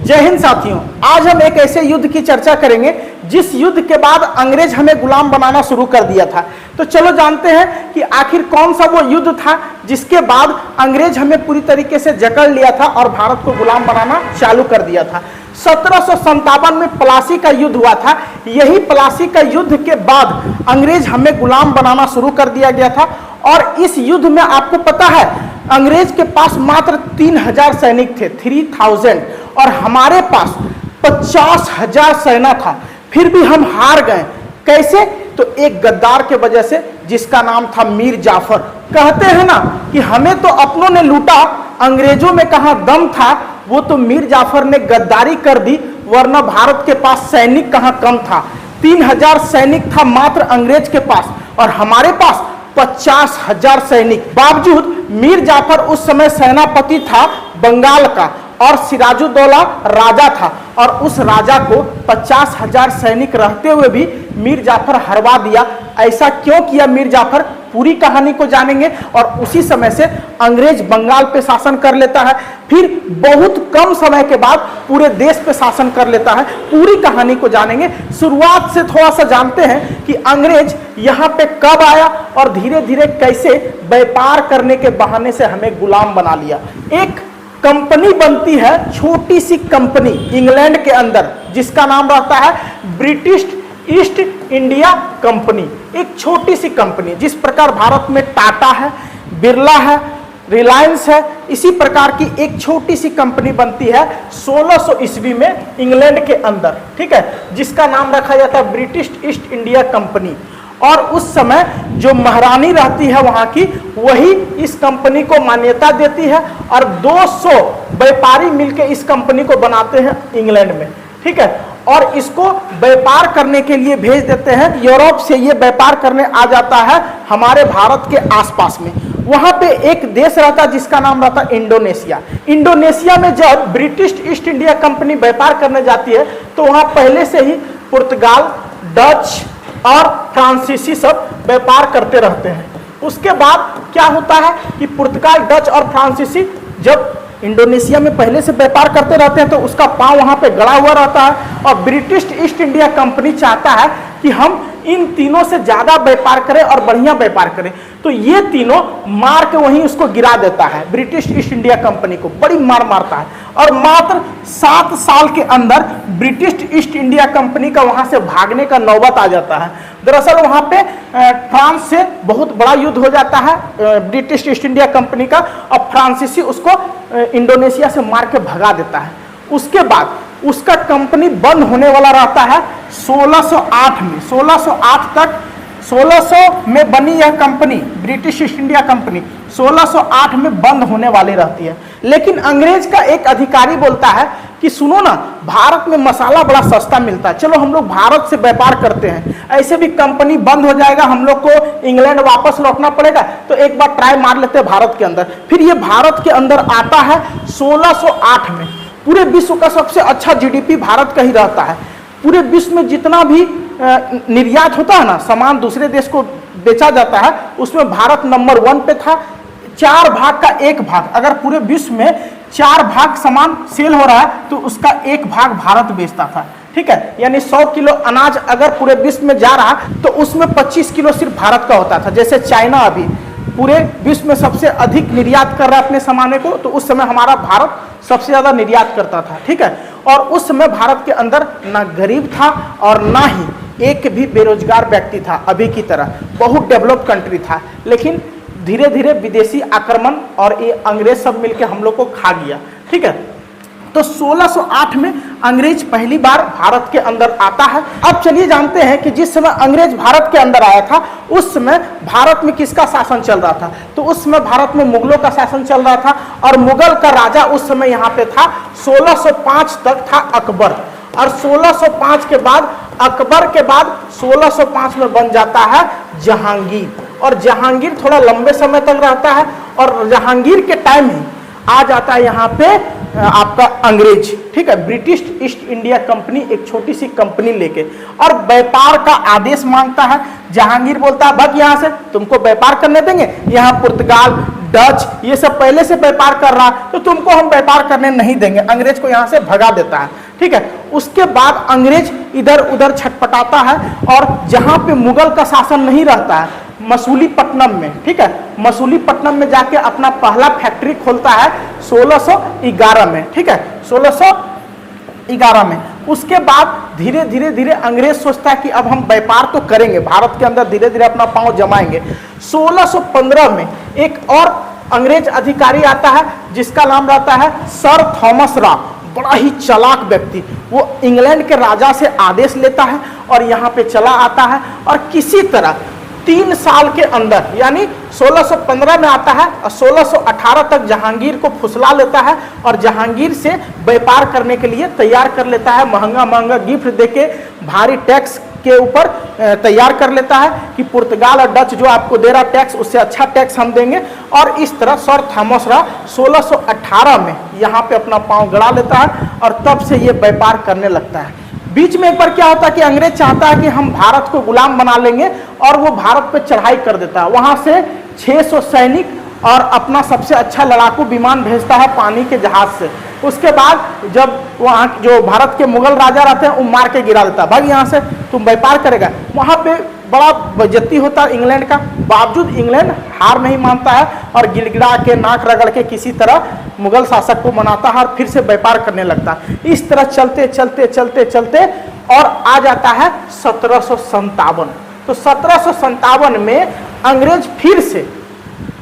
जय हिंद साथियों, आज हम एक ऐसे युद्ध की चर्चा करेंगे जिस युद्ध के बाद अंग्रेज हमें गुलाम बनाना शुरू कर दिया था। तो चलो जानते हैं कि आखिर कौन सा वो युद्ध था जिसके बाद अंग्रेज हमें पूरी तरीके से जकड़ लिया था और भारत को गुलाम बनाना चालू कर दिया था। 1757 में प्लासी का युद्ध हुआ था। यही प्लासी का युद्ध के बाद अंग्रेज हमें गुलाम बनाना शुरू कर दिया गया था। और इस युद्ध में आपको पता है अंग्रेज के पास मात्र 3000 सैनिक थे, 3000, और हमारे पास 50,000 सेना था। फिर भी हम हार गए। कैसे? तो एक गद्दार के वजह से जिसका नाम था मीर जाफर। कहते हैं ना कि हमें तो अपनों ने लूटा, अंग्रेजों में कहां दम था। वो तो मीर जाफर ने गद्दारी कर दी, वरना भारत के पास सैनिक कहां कम था। 3000 सैनिक था मात्र अंग्रेज के पास और हमारे पास 50,000 सैनिक। बावजूद मीर जाफर उस समय सेनापति था बंगाल का और सिराजुद्दौला राजा था, और उस राजा को 50,000 सैनिक रहते हुए भी मीर जाफर हरवा दिया। ऐसा क्यों किया मीर जाफर? पूरी कहानी को जानेंगे। और उसी समय से अंग्रेज बंगाल पे शासन कर लेता है, फिर बहुत कम समय के बाद पूरे देश पे शासन कर लेता है। पूरी कहानी को जानेंगे। शुरुआत से थोड़ा सा जानते हैं कि अंग्रेज यहाँ पे कब आया और धीरे धीरे कैसे व्यापार करने के बहाने से हमें गुलाम बना लिया। एक कंपनी बनती है, छोटी सी कंपनी इंग्लैंड के अंदर, जिसका नाम रहता है ब्रिटिश ईस्ट इंडिया कंपनी। एक छोटी सी कंपनी, जिस प्रकार भारत में टाटा है, बिरला है, रिलायंस है, इसी प्रकार की एक छोटी सी कंपनी बनती है 1600 ईस्वी में इंग्लैंड के अंदर, ठीक है, जिसका नाम रखा जाता है ब्रिटिश ईस्ट इंडिया कंपनी। और उस समय जो महारानी रहती है वहां की, वही इस कंपनी को मान्यता देती है और 200 व्यापारी मिलकर इस कंपनी को बनाते हैं इंग्लैंड में, ठीक है। और इसको व्यापार करने के लिए भेज देते हैं। यूरोप से ये व्यापार करने आ जाता है हमारे भारत के आसपास में। वहां पे एक देश रहता है जिसका नाम रहता है इंडोनेशिया। इंडोनेशिया में जब ब्रिटिश ईस्ट इंडिया कंपनी व्यापार करने जाती है तो वहां पहले से ही पुर्तगाल, डच और फ्रांसीसी सब व्यापार करते रहते हैं। उसके बाद क्या होता है कि पुर्तगाल, डच और फ्रांसीसी जब इंडोनेशिया में पहले से व्यापार करते रहते हैं तो उसका पांव वहां पे गड़ा हुआ रहता है। और ब्रिटिश ईस्ट इंडिया कंपनी चाहता है कि हम इन तीनों से ज्यादा व्यापार करें और बढ़िया व्यापार करें। तो ये तीनों मार के वहीं उसको गिरा देता है। ब्रिटिश ईस्ट इंडिया कंपनी को बड़ी मार मारता है और मात्र 7 साल के अंदर ब्रिटिश ईस्ट इंडिया कंपनी का वहां से भागने का नौबत आ जाता है। दरअसल वहां पे फ्रांस से बहुत बड़ा युद्ध हो जाता है ब्रिटिश ईस्ट इंडिया कंपनी का, और फ्रांसीसी उसको इंडोनेशिया से मार के भगा देता है। उसके बाद उसका कंपनी बंद होने वाला रहता है 1608 में। 1608 तक, 1600 में बनी यह company British east India company 1608 में बंद होने वाली रहती है। लेकिन अंग्रेज का एक अधिकारी बोलता है कि सुनो ना, भारत में मसाला बड़ा सस्ता मिलता है, चलो हम लोग भारत से व्यापार करते हैं। ऐसे भी कंपनी बंद हो जाएगा, हम लोग को इंग्लैंड वापस लौटना पड़ेगा, तो एक बार ट्राई मार लेते हैं भारत के अंदर। फिर ये भारत के अंदर आता है 1608 में। पूरे विश्व का सबसे अच्छा जीडीपी भारत का ही रहता है। पूरे विश्व में जितना भी निर्यात होता है ना, सामान दूसरे देश को बेचा जाता है, उसमें भारत नंबर 1 पे था। 4 भाग का 1 भाग, अगर पूरे विश्व में 4 भाग सामान सेल हो रहा है तो उसका 1 भाग भारत बेचता था, ठीक है। यानी 100 किलो अनाज अगर पूरे विश्व में जा रहा तो उसमें 25 किलो सिर्फ भारत का होता था। जैसे चाइना अभी पूरे विश्व में सबसे अधिक निर्यात कर रहा है अपने सामाने को, तो उस समय हमारा भारत सबसे ज्यादा निर्यात करता था, ठीक है। और उस समय भारत के अंदर ना गरीब था और ना ही एक भी बेरोजगार व्यक्ति था अभी की तरह। बहुत डेवलप कंट्री था। लेकिन धीरे धीरे विदेशी आक्रमण और ये अंग्रेज सब मिलकर हम लोग को खा गया, ठीक है। तो 1608 में अंग्रेज पहली बार भारत के अंदर आता है। अब चलिए जानते हैं कि जिस समय अंग्रेज भारत के अंदर आया था उस समय भारत में किसका शासन चल रहा था? तो उस समय भारत में मुगलों का शासन चल रहा था और मुगल का राजा उस समय यहाँ पे था 1605 तक था अकबर। और 1605 के बाद, अकबर के बाद 1605 में बन जाता है जहांगीर। और जहांगीर थोड़ा लंबे समय तक रहता है और जहांगीर के टाइम ही आ जाता है यहाँ पे आपका अंग्रेज, ठीक है। ब्रिटिश ईस्ट इंडिया कंपनी एक छोटी सी कंपनी लेके और व्यापार का आदेश मांगता है। जहांगीर बोलता है भाग यहाँ से, तुमको व्यापार करने देंगे। यहाँ पुर्तगाल, डच, ये सब पहले से व्यापार कर रहा, तो तुमको हम व्यापार करने नहीं देंगे, अंग्रेज को यहाँ से भगा देता है। ठीक है, उसके बाद अंग्रेज इधर उधर छटपटाता है और जहाँ पे मुगल का शासन नहीं रहता है, मसूलीपट्टनम में, ठीक है, मसूलीपट्टनम में जाके अपना पहला फैक्ट्री खोलता है 1611 में। ठीक है, 1611 में। उसके बाद धीरे धीरे धीरे अंग्रेज सोचता है कि अब हम व्यापार तो करेंगे, भारत के अंदर धीरे धीरे अपना पांव जमाएंगे। 1615 में एक और अंग्रेज अधिकारी आता है जिसका नाम रहता है सर थॉमस रॉ, बड़ा ही चालाक व्यक्ति। वो इंग्लैंड के राजा से आदेश लेता है और यहाँ पे चला आता है और किसी तरह 3 साल के अंदर, यानी 1615 में आता है और 1618 तक जहांगीर को फुसला लेता है और जहांगीर से व्यापार करने के लिए तैयार कर लेता है, महंगा महंगा गिफ्ट देके भारी टैक्स के ऊपर तैयार कर लेता है कि पुर्तगाल और डच जो आपको दे रहा टैक्स, उससे अच्छा टैक्स हम देंगे। और इस तरह सर थॉमस रॉ 1618 में यहाँ पे अपना पांव गड़ा लेता है और तब से ये व्यापार करने लगता है। बीच में एक बार क्या होता है कि अंग्रेज चाहता है कि हम भारत को गुलाम बना लेंगे और वो भारत पे चढ़ाई कर देता है। वहां से 600 सैनिक और अपना सबसे अच्छा लड़ाकू विमान भेजता है पानी के जहाज से। उसके बाद जब वहाँ जो भारत के मुगल राजा रहते हैं वो मार के गिरा देता है, भाग यहाँ से, तुम व्यापार करेगा। वहाँ पे बड़ा बेइज्जती होता है इंग्लैंड का, बावजूद इंग्लैंड हार नहीं मानता है और गिड़गिड़ा के नाक रगड़ के किसी तरह मुगल शासक को मनाता है और फिर से व्यापार करने लगता है। इस तरह चलते चलते चलते चलते और आ जाता है 1757। तो 1757 में अंग्रेज फिर से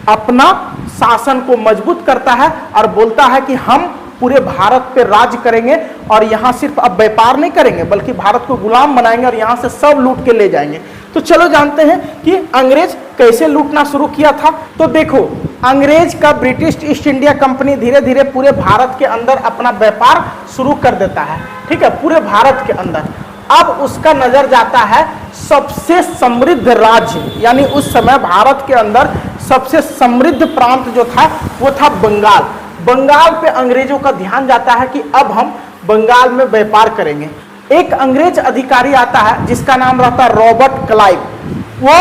अपना शासन को मजबूत करता है और बोलता है कि हम पूरे भारत पे राज करेंगे और यहाँ सिर्फ अब व्यापार नहीं करेंगे बल्कि भारत को गुलाम बनाएंगे और यहाँ से सब लूट के ले जाएंगे। तो चलो जानते हैं कि अंग्रेज कैसे लूटना शुरू किया था। तो देखो, अंग्रेज का ब्रिटिश ईस्ट इंडिया कंपनी धीरे धीरे पूरे भारत के अंदर अपना व्यापार शुरू कर देता है। ठीक है, पूरे भारत के अंदर। अब उसका नजर जाता है सबसे समृद्ध राज्य, यानी उस समय भारत के अंदर सबसे समृद्ध प्रांत जो था वो था बंगाल। बंगाल पे अंग्रेजों का ध्यान जाता है कि अब हम बंगाल में व्यापार करेंगे। एक अंग्रेज अधिकारी आता है जिसका नाम रहता है रॉबर्ट क्लाइव। वो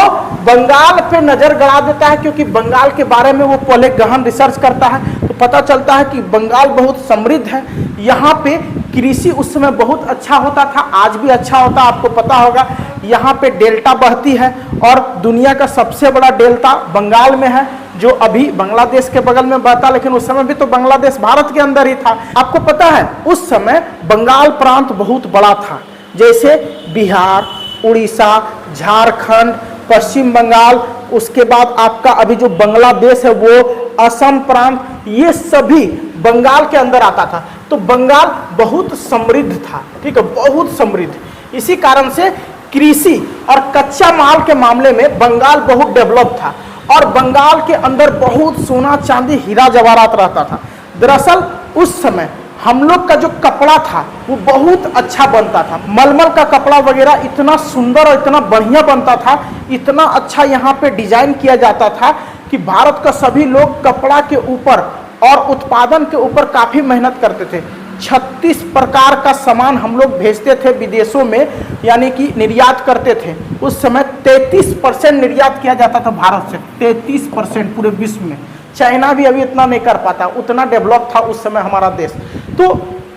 बंगाल पे नजर गड़ा देता है क्योंकि बंगाल के बारे में वो पहले गहन रिसर्च करता है। तो पता चलता है कि बंगाल बहुत समृद्ध है, यहाँ पे कृषि उस समय बहुत अच्छा होता था, आज भी अच्छा होता, आपको पता होगा। यहाँ पे डेल्टा बहती है और दुनिया का सबसे बड़ा डेल्टा बंगाल में है, जो अभी बांग्लादेश के बगल में बहता, लेकिन उस समय भी तो बांग्लादेश भारत के अंदर ही था। आपको पता है उस समय बंगाल प्रांत बहुत बड़ा था, जैसे बिहार, उड़ीसा, झारखंड, पश्चिम बंगाल, उसके बाद आपका अभी जो बांग्लादेश है वो, असम प्रांत, ये सभी बंगाल के अंदर आता था। तो बंगाल बहुत समृद्ध था, ठीक है, बहुत समृद्ध। इसी कारण से कृषि और कच्चा माल के मामले में बंगाल बहुत डेवलप था और बंगाल के अंदर बहुत सोना चांदी हीरा जवाहरात रहता था। दरअसल उस समय हम लोग का जो कपड़ा था वो बहुत अच्छा बनता था, मलमल का कपड़ा वगैरह इतना सुंदर और इतना बढ़िया बनता था, इतना अच्छा यहाँ पे डिजाइन किया जाता था कि भारत का सभी लोग कपड़ा के ऊपर और उत्पादन के ऊपर काफी मेहनत करते थे। 36 प्रकार का सामान हम लोग भेजते थे विदेशों में, यानी कि निर्यात करते थे। उस समय 33% निर्यात किया जाता था भारत से, 33% पूरे विश्व में। चाइना भी अभी इतना नहीं कर पाता, उतना डेवलप था उस समय हमारा देश। तो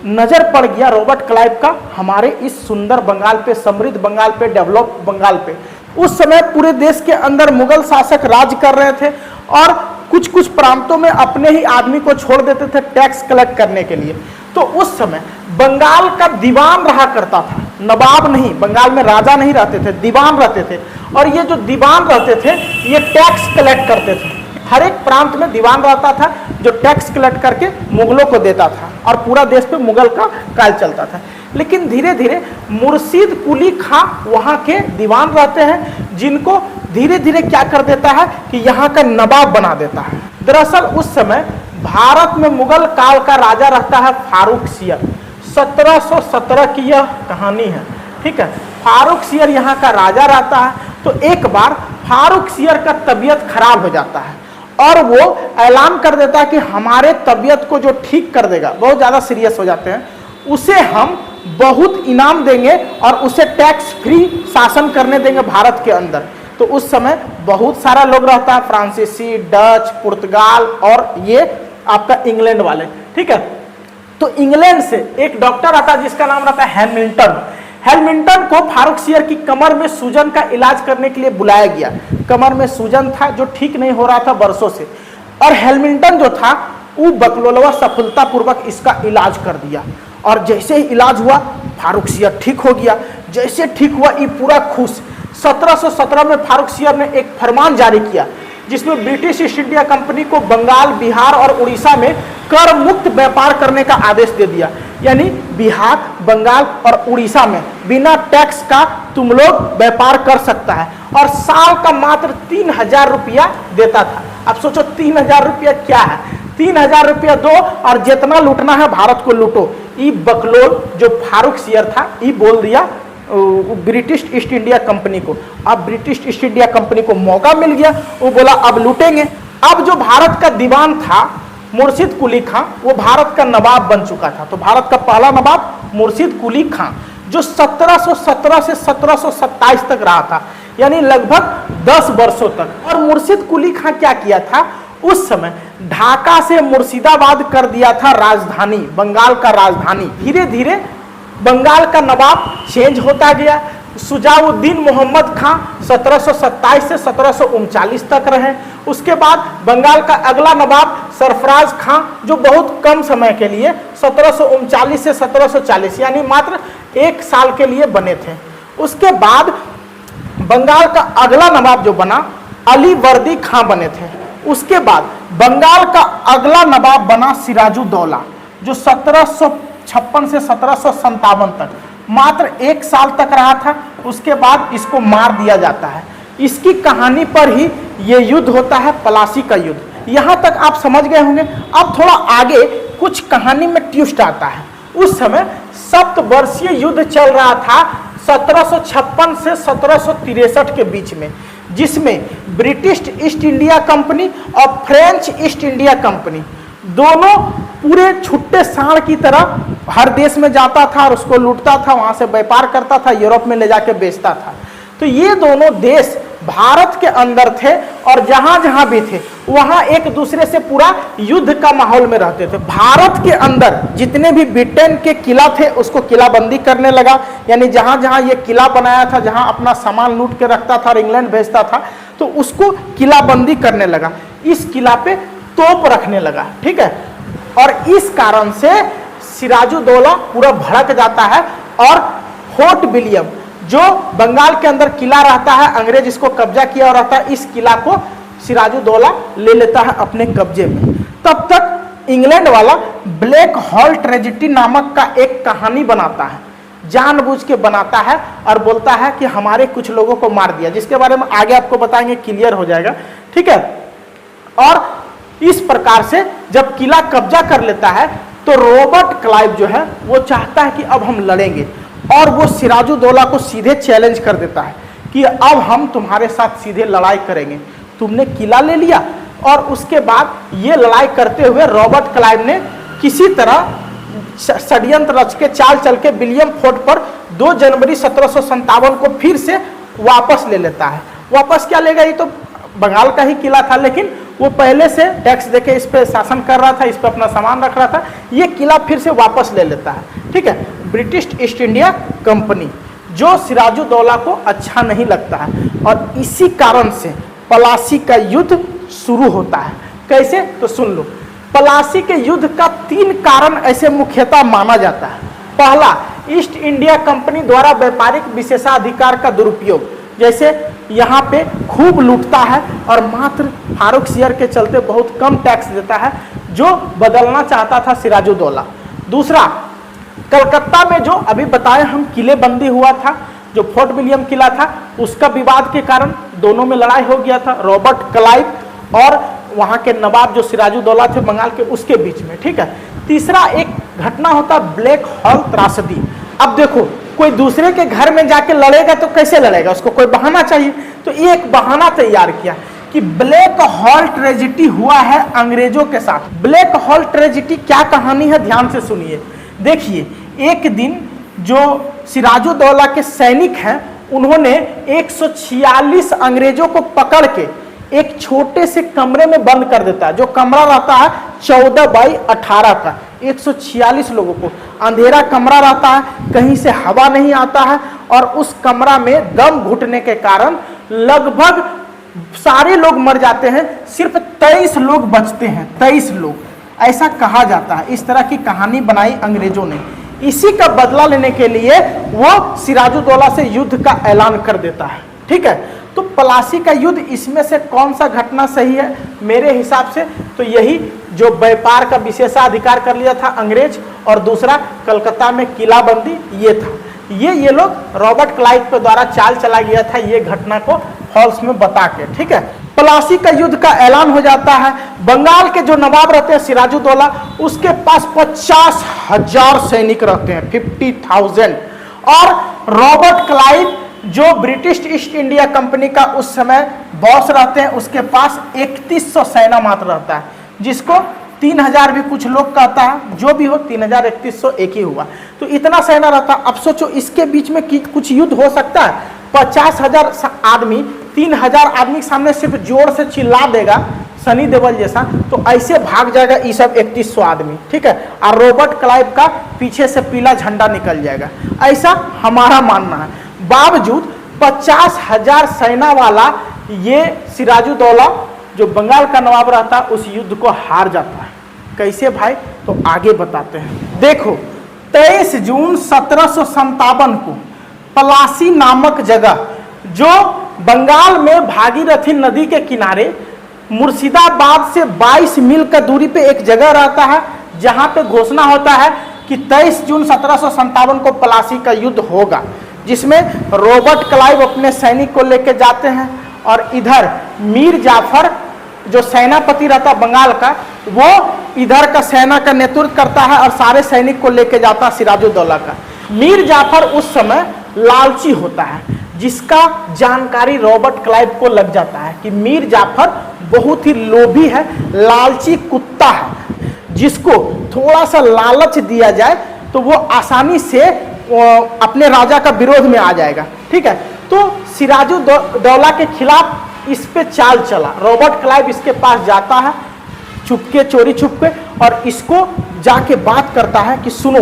नजर पड़ गया रॉबर्ट क्लाइव का हमारे इस सुंदर बंगाल पे, समृद्ध बंगाल पे, डेवलप बंगाल पे। उस समय पूरे देश के अंदर मुगल शासक राज कर रहे थे और कुछ कुछ प्रांतों में अपने ही आदमी को छोड़ देते थे टैक्स कलेक्ट करने के लिए। तो उस समय बंगाल का दीवान रहा करता था, नवाब नहीं, बंगाल में राजा नहीं रहते थे, दीवान रहते थे। और ये जो दीवान रहते थे ये टैक्स कलेक्ट करते थे। हर एक प्रांत में दीवान रहता था जो टैक्स कलेक्ट करके मुगलों को देता था और पूरा देश पे मुगल का काल चलता था। लेकिन धीरे धीरे मुर्शीद कुली खां वहाँ के दीवान रहते हैं, जिनको धीरे धीरे क्या कर देता है कि यहाँ का नवाब बना देता है। दरअसल उस समय भारत में मुगल काल का राजा रहता है फारूक सियर। 1717 की यह कहानी है, ठीक है। फारूक सियर यहाँ का राजा रहता है। तो एक बार फारूक सियर का तबीयत खराब हो जाता है और वो ऐलान कर देता है कि हमारे तबीयत को जो ठीक कर देगा, बहुत ज़्यादा सीरियस हो जाते हैं, उसे हम बहुत इनाम देंगे और उसे टैक्स फ्री शासन करने देंगे भारत के अंदर। तो उस समय बहुत सारा लोग रहता है, फ्रांसीसी, डच, पुर्तगाल और ये आपका इंग्लैंड वाले, ठीक है। तो इंग्लैंड से एक डॉक्टर आता है जिसका नाम रहता है हैमिल्टन। हैमिल्टन को फारुखसियर की कमर में सूजन का इलाज करने के लिए बुलाया गया। कमर में सूजन था जो ठीक नहीं हो रहा था बरसों से, और हैमिल्टन जो था वो बकलोलवा सफलतापूर्वक इसका इलाज कर दिया। और जैसे ही इलाज हुआ फारुखसियर ठीक हो गया। जैसे ठीक हुआ ये पूरा खुश। 1717 में फारुखसियर ने एक फरमान जारी किया जिसमें ब्रिटिश ईस्ट इंडिया कंपनी को बंगाल, बिहार और उड़ीसा में कर मुक्त व्यापार करने का आदेश दे दिया। यानी बिहार, बंगाल और उड़ीसा में बिना टैक्स का तुम लोग व्यापार कर सकता है, और साल का मात्र 3000 रुपया देता था। अब सोचो 3000 रुपया क्या है, 3000 रुपया दो और जितना लूटना है भारत को लूटो। ये बकलोल जो फारुखसियर था ये बोल दिया ब्रिटिश ईस्ट इंडिया कंपनी को। अब ब्रिटिश ईस्ट इंडिया कंपनी को मौका मिल गया, वो बोला अब लूटेंगे। अब जो भारत का दीवान था मुर्शिद कुली खां, वो भारत का नवाब बन चुका था। तो भारत का पहला नवाब मुर्शिद कुली खां जो 1717 से 1727 तक रहा था, यानी लगभग 10 वर्षों तक। और मुर्शिद कुली खां क्या किया था, उस समय ढाका से मुर्शिदाबाद कर दिया था राजधानी, बंगाल का राजधानी। धीरे धीरे बंगाल का नवाब चेंज होता गया। सुजाउद्दीन मोहम्मद खां 1727 से 1739 तक रहे। उसके बाद बंगाल का अगला नवाब सरफराज खां जो बहुत कम समय के लिए 1739 से 1740 यानी मात्र 1 साल के लिए बने थे। उसके बाद बंगाल का अगला नवाब जो बना अलीवर्दी खां बने थे। उसके बाद बंगाल का अगला नवाब बना सिराजुद्दौला जो 1756 से 1757 तक मात्र 1 साल तक रहा था। उसके बाद इसको मार दिया जाता है। इसकी कहानी पर ही ये युद्ध होता है, प्लासी का युद्ध। यहाँ तक आप समझ गए होंगे। अब थोड़ा आगे कुछ कहानी में ट्विस्ट आता है। उस समय 7 वर्षीय युद्ध चल रहा था 1756 से 1763 के बीच में, जिसमें ब्रिटिश ईस्ट इंडिया कंपनी और फ्रेंच ईस्ट इंडिया कंपनी दोनों पूरे छुट्टे सांड की तरह हर देश में जाता था और उसको लूटता था, वहां से व्यापार करता था, यूरोप में ले जाके बेचता था। तो ये दोनों देश भारत के अंदर थे और जहां जहां भी थे वहां एक दूसरे से पूरा युद्ध का माहौल में रहते थे। भारत के अंदर जितने भी ब्रिटेन के किला थे उसको किलाबंदी करने लगा, यानी जहां जहां ये किला बनाया था, जहां अपना सामान लूट के रखता था और इंग्लैंड भेजता था, तो उसको किलाबंदी करने लगा। इस किला पे तोप रखने लगा, ठीक है। और इस कारण से सिराजुद्दौला पूरा भड़क जाता है और फोर्ट विलियम जो बंगाल के अंदर किला रहता है, अंग्रेज इसको कब्जा किया रहता है, इस किला को सिराजुद्दौला ले लेता है अपने कब्जे में। तब तक इंग्लैंड वाला ब्लैक हॉल ट्रेजेडी नामक का एक कहानी बनाता है, जानबूझ के बनाता है और बोलता है कि हमारे कुछ लोगों को मार दिया, जिसके बारे में आगे आपको बताएंगे, क्लियर हो जाएगा, ठीक है। और इस प्रकार से जब किला कब्जा कर लेता है तो रॉबर्ट क्लाइव जो है वो चाहता है कि अब हम लड़ेंगे, और वो सिराजुद्दौला को सीधे चैलेंज कर देता है कि अब हम तुम्हारे साथ सीधे लड़ाई करेंगे। तुमने किला ले लिया, और उसके बाद ये लड़ाई करते हुए रॉबर्ट क्लाइव ने किसी तरह षड्यंत्र रच के चाल चल के विलियम फोर्ट पर 2 जनवरी 1757 को फिर से वापस ले लेता है। वापस क्या लेगा, ये तो बंगाल का ही किला था, लेकिन वो पहले से टैक्स देके इस पे शासन कर रहा था, इस पे अपना सामान रख रहा था। ये किला फिर से वापस ले लेता है, ठीक है। ब्रिटिश ईस्ट इंडिया कंपनी जो सिराजुद्दौला को अच्छा नहीं लगता है, और इसी कारण से प्लासी का युद्ध शुरू होता है। कैसे, तो सुन लो। प्लासी के युद्ध का 3 कारण ऐसे मुख्यतः माना जाता है। पहला, ईस्ट इंडिया कंपनी द्वारा व्यापारिक विशेषाधिकार का दुरुपयोग, जैसे यहाँ पे खूब लूटता है और मात्र फारुखसियर के चलते बहुत कम टैक्स देता है, जो बदलना चाहता था सिराजुद्दौला। दूसरा, कलकत्ता में जो अभी बताए हम किलेबंदी हुआ था, जो फोर्ट विलियम किला था, उसका विवाद के कारण दोनों में लड़ाई हो गया था, रॉबर्ट क्लाइव और वहाँ के नवाब जो सिराजुद्दौला थे बंगाल के, उसके बीच में, ठीक है। तीसरा एक घटना होता ब्लैक हॉल त्रासदी। अब देखो, कोई दूसरे के घर में जाके लड़ेगा तो कैसे लड़ेगा, उसको कोई बहाना चाहिए। तो ये एक बहाना तैयार किया कि ब्लैक हॉल ट्रेजेडी हुआ है अंग्रेजों के साथ। ब्लैक हॉल ट्रेजेडी क्या कहानी है, ध्यान से सुनिए। देखिए, एक दिन जो सिराजुद्दौला के सैनिक हैं उन्होंने 146 अंग्रेजों को पकड़ के एक छोटे से कमरे में बंद कर देता है। जो कमरा रहता है 14 बाई 18 का, 146 लोगों को, अंधेरा कमरा रहता है, कहीं से हवा नहीं आता है, और उस कमरा में दम घुटने के कारण लगभग सारे लोग मर जाते हैं, सिर्फ 23 लोग बचते हैं, 23 लोग, ऐसा कहा जाता है। इस तरह की कहानी बनाई अंग्रेजों ने। इसी का बदला लेने के लिए वो सिराजुद्दौला से युद्ध का ऐलान कर देता है। ठीक है, तो प्लासी का युद्ध, इसमें से कौन सा घटना सही है मेरे हिसाब से? तो यही जो व्यापार का विशेषाधिकार कर लिया था अंग्रेज, और दूसरा कलकत्ता में किलाबंदी, ये था। ये लोग रॉबर्ट क्लाइव के द्वारा चाल चला गया था ये घटना को फॉल्स में बता के। ठीक है, प्लासी का युद्ध का ऐलान हो जाता है। बंगाल के जो नवाब रहते हैं सिराजुद्दौला, उसके पास 50,000 सैनिक रहते हैं, 50,000, और रॉबर्ट क्लाइव जो ब्रिटिश ईस्ट इंडिया कंपनी का उस समय बॉस रहते हैं, उसके पास 3100 सेना मात्र रहता है, जिसको 3000 भी कुछ लोग कहता है। जो भी हो, 3000 3100 एक ही हुआ, तो इतना सेना रहता। अब सोचो इसके बीच में कुछ युद्ध हो सकता है? 50,000 आदमी 3000 आदमी के सामने सिर्फ जोर से चिल्ला देगा सनी देओल जैसा, तो ऐसे भाग जाएगा ये सब 3100 आदमी। ठीक है, और रॉबर्ट क्लाइव का पीछे से पीला झंडा निकल जाएगा, ऐसा हमारा मानना है। बावजूद 50,000 सेना वाला ये सिराजुद्दौला जो बंगाल का नवाब रहता, उस युद्ध को हार जाता है। कैसे भाई? तो आगे बताते हैं। देखो, 23 जून 1757 को प्लासी नामक जगह, जो बंगाल में भागीरथी नदी के किनारे मुर्शिदाबाद से 22 मील का दूरी पे एक जगह रहता है, जहां पे घोषणा होता है कि 23 जून 1757 को प्लासी का युद्ध होगा, जिसमें रॉबर्ट क्लाइव अपने सैनिक को लेकर जाते हैं, और इधर मीर जाफर जो सेनापति रहता बंगाल का, वो इधर का सेना का नेतृत्व करता है और सारे सैनिक को लेकर जाता सिराजुद्दौला का। मीर जाफर उस समय लालची होता है, जिसका जानकारी रॉबर्ट क्लाइव को लग जाता है कि मीर जाफर बहुत ही लोभी है, लालची कुत्ता है, जिसको थोड़ा सा लालच दिया जाए तो वो आसानी से अपने राजा का विरोध में आ जाएगा। ठीक है, तो सिराजुद्दौला के खिलाफ इस पे चाल चला। रॉबर्ट क्लाइव इसके पास जाता है चुपके, चोरी छुपके, और इसको जाके बात करता है कि सुनो,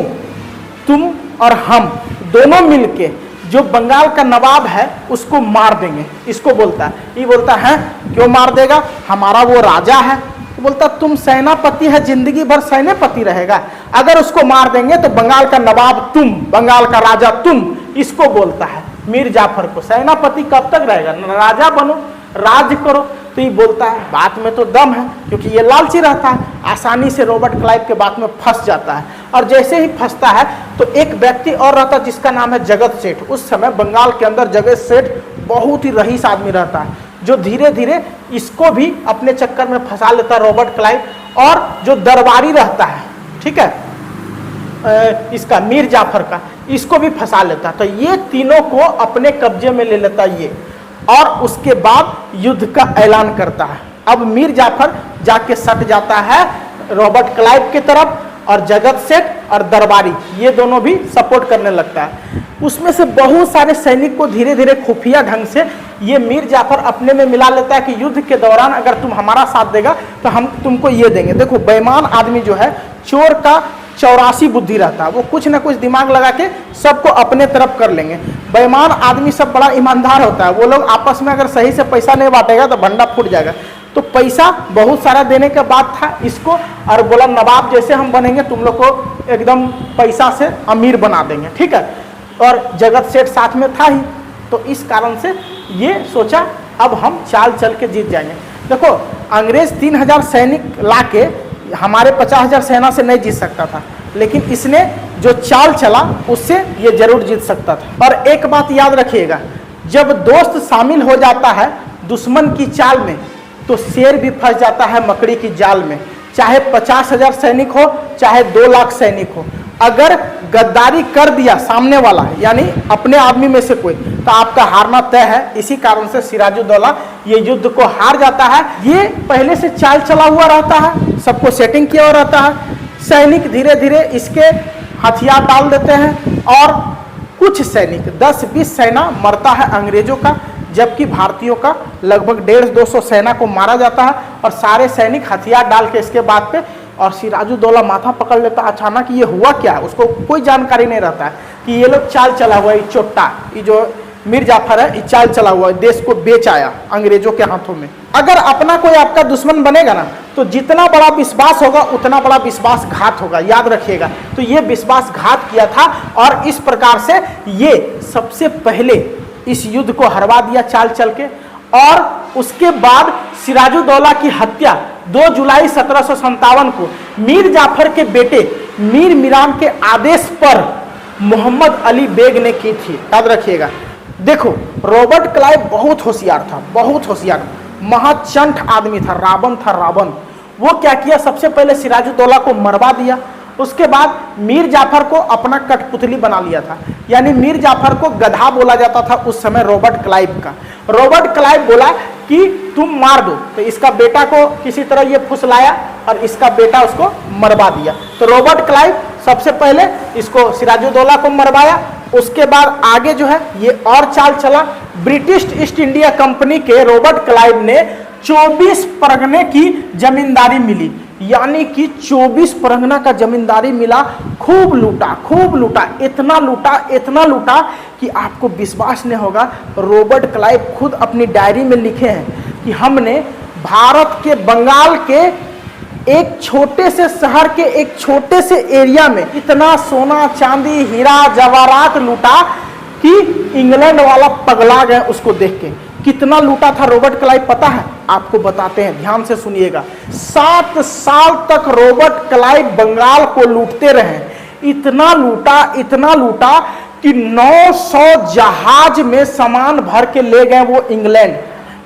तुम और हम दोनों मिलके जो बंगाल का नवाब है उसको मार देंगे। इसको बोलता है, ये बोलता है क्यों मार देगा, हमारा वो राजा है। तो बोलता तुम सेनापति है, जिंदगी भर सेनापति रहेगा, अगर उसको मार देंगे तो बंगाल का नवाब तुम, बंगाल का राजा तुम। इसको बोलता है मीर जाफर को, सेनापति कब तक रहेगा, राजा बनो, राज करो। तो ये बोलता है बात में तो दम है, क्योंकि ये लालची रहता है, आसानी से रॉबर्ट क्लाइव के बात में फंस जाता है। और जैसे ही फंसता है तो एक व्यक्ति और रहता जिसका नाम है जगत सेठ। उस समय बंगाल के अंदर जगत सेठ बहुत ही रईस आदमी रहता है, जो धीरे धीरे इसको भी अपने चक्कर में फंसा लेता है रॉबर्ट क्लाइव। और जो दरबारी रहता है, ठीक है, इसका मीर जाफर का, इसको भी फंसा लेता है। तो ये तीनों को अपने कब्जे में ले लेता ये, और उसके बाद युद्ध का ऐलान करता है। अब मीर जाफर जाके सट जाता है रॉबर्ट क्लाइव की तरफ, और जगत सेठ और दरबारी ये दोनों भी सपोर्ट करने लगता है। उसमें से बहुत सारे सैनिक को धीरे धीरे खुफिया ढंग से ये मीर जाफर अपने में मिला लेता है कि युद्ध के दौरान अगर तुम हमारा साथ देगा तो हम तुमको ये देंगे। देखो, बेईमान आदमी जो है, चोर का 84 बुद्धि रहता है, वो कुछ ना कुछ दिमाग लगा के सबको अपने तरफ कर लेंगे। बेईमान आदमी सब बड़ा ईमानदार होता है, वो लोग आपस में अगर सही से पैसा नहीं बांटेगा तो भंडा फूट जाएगा। तो पैसा बहुत सारा देने के बाद था इसको, और बोला नवाब जैसे हम बनेंगे तुम लोग को एकदम पैसा से अमीर बना देंगे। ठीक है, और जगत सेठ साथ में था ही, तो इस कारण से ये सोचा अब हम चाल चल के जीत जाएंगे। देखो, अंग्रेज 3000 सैनिक ला के हमारे 50,000 सेना से नहीं जीत सकता था, लेकिन इसने जो चाल चला उससे ये जरूर जीत सकता था। और एक बात याद रखिएगा, जब दोस्त शामिल हो जाता है दुश्मन की चाल में तो शेर भी फंस जाता है मकड़ी की जाल में। चाहे 50,000 सैनिक हो, चाहे 2 लाख सैनिक हो, अगर गद्दारी कर दिया सामने वाला, यानी अपने आदमी में से कोई, तो आपका हारना तय है। इसी कारण से सिराजुद्दौला ये युद्ध को हार जाता है। ये पहले से चाल चला हुआ रहता है, सबको सेटिंग किया हुआ रहता है। सैनिक धीरे धीरे इसके हथियार डाल देते हैं और कुछ सैनिक 10-20 सेना मरता है अंग्रेजों का, जबकि भारतीयों का लगभग 150-200 सेना को मारा जाता है और सारे सैनिक हथियार डाल के इसके बाद पे, और सिराजुद्दौला माथा पकड़ लेता अचानक ये हुआ क्या है, उसको कोई जानकारी नहीं रहता है कि ये लोग चाल चला हुआ है, ये चोट्टा, ये जो मीर जाफर है, ये चाल चला हुआ है, देश को बेच आया अंग्रेजों के हाथों में। अगर अपना कोई आपका दुश्मन बनेगा ना तो जितना बड़ा विश्वास होगा उतना बड़ा विश्वासघात होगा, याद रखिएगा। तो ये विश्वासघात किया था और इस प्रकार से ये सबसे पहले इस युद्ध को हरवा दिया चाल चल के। और उसके बाद सिराजुद्दौला की हत्या 2 जुलाई 1757 को मीर जाफर के बेटे मीर मीरान के आदेश पर मोहम्मद अली बेग ने की थी, याद रखिएगा। देखो रॉबर्ट क्लाइव बहुत होशियार था, बहुत होशियार, महाचंठ आदमी था, रावण था रावण। वो क्या किया, सबसे पहले सिराजुद्दौला को मरवा दिया, उसके बाद मीर जाफर को अपना कठपुतली बना लिया था। यानी मीर जाफर को गधा बोला जाता था उस समय रॉबर्ट क्लाइव का। रॉबर्ट क्लाइव बोला कि तुम मार दो, तो इसका बेटा को किसी तरह ये फुसलाया और इसका बेटा उसको मरवा दिया। तो रॉबर्ट क्लाइव सबसे पहले इसको सिराजुद्दौला को मरवाया, उसके बाद आगे जो है ये और चाल चला। ब्रिटिश ईस्ट इंडिया कंपनी के रॉबर्ट क्लाइव ने 24 परगने की जमींदारी मिली, यानी कि 24 परगना का जमींदारी मिला। खूब लूटा, इतना लूटा कि आपको विश्वास नहीं होगा। रॉबर्ट क्लाइव खुद अपनी डायरी में लिखे हैं कि हमने भारत के बंगाल के एक छोटे से शहर के एक छोटे से एरिया में इतना सोना चांदी हीरा जवाहरात लूटा कि इंग्लैंड वाला पगला गया उसको देख के। कितना लूटा था रॉबर्ट क्लाइव पता है? आपको बताते हैं, ध्यान से सुनिएगा। 7 साल तक रॉबर्ट क्लाइव बंगाल को लूटते रहे। इतना लूटा कि 900 जहाज में सामान भर के ले गए वो इंग्लैंड।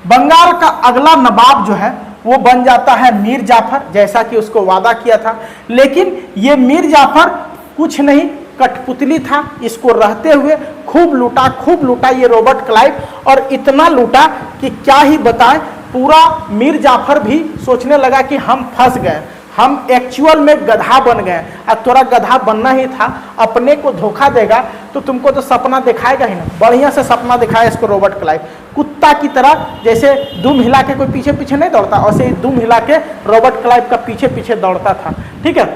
बंगाल का अगला नवाब जो है वो बन जाता है मीर जाफर, जैसा कि उसको वादा किया था। लेकिन ये मीर जाफर कुछ नहीं, कठपुतली था। इसको रहते हुए खूब लूटा ये रॉबर्ट क्लाइव, और इतना लूटा कि क्या ही बताएं। पूरा मीर जाफर भी सोचने लगा कि हम फंस गए, हम एक्चुअल में गधा बन गए। अब तोरा गधा बनना ही था, अपने को धोखा देगा तो तुमको तो सपना दिखाएगा ही ना। बढ़िया से सपना दिखाया इसको रॉबर्ट क्लाइव, कुत्ता की तरह, जैसे दुम हिला के कोई पीछे पीछे नहीं दौड़ता, वैसे ही दुम हिला के रॉबर्ट क्लाइव का पीछे पीछे दौड़ता था। ठीक है।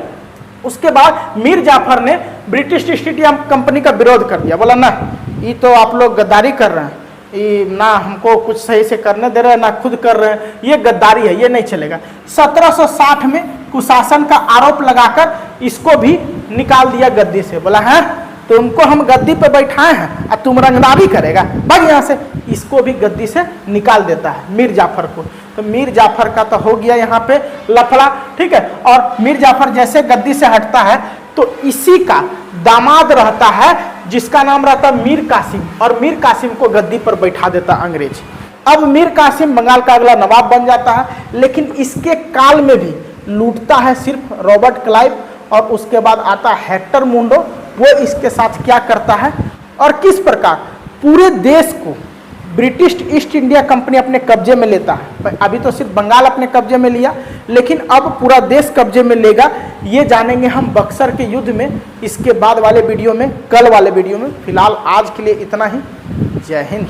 उसके बाद मीर जाफर ने ब्रिटिश ईस्ट इंडिया कंपनी का विरोध कर दिया। बोला ना, ये तो आप लोग गद्दारी कर रहे हैं, ये ना हमको कुछ सही से करने दे रहे हैं ना खुद कर रहे हैं, ये गद्दारी है, ये नहीं चलेगा। 1760 में कुशासन का आरोप लगाकर इसको भी निकाल दिया गद्दी से। बोला है तुमको हम गद्दी पे बैठाए हैं और तुम रंगदारी करेगा, भाग यहाँ से। इसको भी गद्दी से निकाल देता है मीर जाफर को। तो मीर जाफर का तो हो गया यहाँ पे लफड़ा। ठीक है। और मीर जाफर जैसे गद्दी से हटता है तो इसी का दामाद रहता है जिसका नाम रहता है मीर कासिम, और मीर कासिम को गद्दी पर बैठा देता अंग्रेज। अब मीर कासिम बंगाल का अगला नवाब बन जाता है, लेकिन इसके काल में भी लूटता है सिर्फ रॉबर्ट क्लाइव। और उसके बाद आता है हेक्टर मुंडो, वो इसके साथ क्या करता है और किस प्रकार पूरे देश को ब्रिटिश ईस्ट इंडिया कंपनी अपने कब्जे में लेता है। अभी तो सिर्फ बंगाल अपने कब्जे में लिया, लेकिन अब पूरा देश कब्जे में लेगा। ये जानेंगे हम बक्सर के युद्ध में, इसके बाद वाले वीडियो में, कल वाले वीडियो में। फिलहाल आज के लिए इतना ही। जय हिंद।